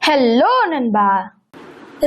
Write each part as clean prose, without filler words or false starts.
Hello நண்பா.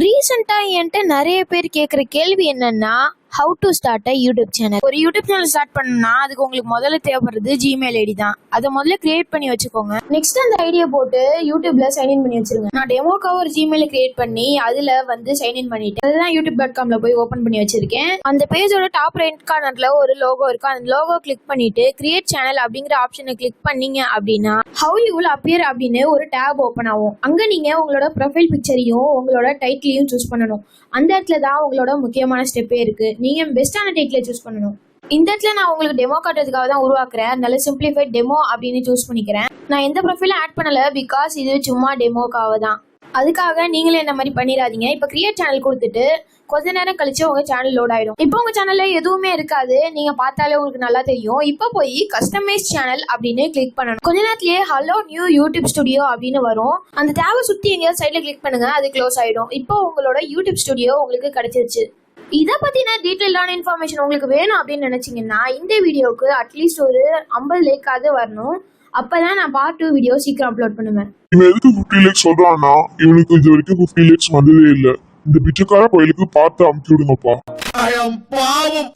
ரீசெண்டாக என்கிட்ட நிறைய பேர் கேட்குற கேள்வி என்னன்னா, how to start a YouTube channel. ஒரு யூடியூப் சேனல் ஸ்டார்ட் பண்ணணும்னா அதுக்கு உங்களுக்கு முதல்ல தேவைப்படுறது ஜிமெயில் ஐடி தான். அதை முதல்ல கிரியேட் பண்ணி வச்சுக்கோங்க. நெக்ஸ்ட் அந்த ஐடியா போட்டு யூடியூப்ல சைன்இன் பண்ணி வச்சிருங்க. நான் டெமோக்காக ஒரு ஜிமெயில் கிரியேட் பண்ணி அதுல சைன்இன் பண்ணிட்டேன். அதுதான் youtube.com போய் ஓப்பன் பண்ணி வச்சிருக்கேன். அந்த பேஜோட டாப் ரைட் கார்னர்ல ஒரு லோகோ இருக்கும். அந்த லோகோ கிளிக் பண்ணிட்டு கிரியேட் சேனல் அப்படிங்கிற ஆப்ஷனை கிளிக் பண்ணீங்க அப்படின்னா ஹவு யூ வில் அப்பியர் அப்படின்னு ஒரு டேப் ஓப்பன் ஆகும். அங்க நீங்க உங்களோட ப்ரொஃபைல் பிக்சரையும் உங்களோட டைட்டிலையும் சூஸ் பண்ணணும். அந்த இடத்துல தான் உங்களோட முக்கியமான ஸ்டெப்பே இருக்கு. நீங்க பெஸ்டான டைட்டிலை சூஸ் பண்ணணும். இந்த இடத்துல நான் உங்களுக்கு டெமோ காட்டுறதுக்காக தான் உருவாக்குறேன். நல்ல சிம்பிளிஃபைட் டெமோ அப்படின்னு சூஸ் பண்ணிக்கிறேன். நான் எந்த ப்ரொஃபைலும் ஆட் பண்ணல, பிகாஸ் இது சும்மா டெமோக்காக தான். அதுக்காக நீங்களே என்ன மாதிரி பண்ணிடாதீங்க. இப்போ கிரியேட் சேனல் கொடுத்துட்டு கொஞ்ச நேரம் கழிச்சு உங்க சேனல் லோட் ஆயிடும். இப்போ உங்க சேனல்ல எதுவுமே இருக்காது, நீங்க பார்த்தாலே உங்களுக்கு நல்லா தெரியும். இப்போ போய் கஸ்டமைஸ் சேனல் அப்படின்னு கிளிக் பண்ணணும். கொஞ்ச நேரத்திலேயே ஹலோ நியூ யூடியூப் ஸ்டுடியோ அப்படின்னு வரும். அந்த டேபை சுத்தி எங்கேயாவது சைட்ல கிளிக் பண்ணுங்க, அது க்ளோஸ் ஆயிடும். இப்போ உங்களோட யூடியூப் ஸ்டுடியோ உங்களுக்கு கிடைச்சிருச்சு. இதை பத்தின டீட்டெயிலான இன்ஃபர்மேஷன் உங்களுக்கு வேணும் அப்படின்னு நினைச்சீங்கன்னா இந்த வீடியோக்கு அட்லீஸ்ட் ஒரு 50 லைக்காவது வரணும். அப்பதான் நான் பார்ட் 2 வீடியோ சீக்கிரம் அப்லோட் பண்ணுவேன். இவன் எதுக்கு 50 லேக்ஸ் சொல்றான்னா, இவனுக்கு இது வரைக்கும் 50 லேக்ஸ் வந்ததே இல்ல. இந்த பிச்சைக்கார கோயிலுக்கு பார்த்து அமுக்கி விடுங்கப்பா. பாவம்.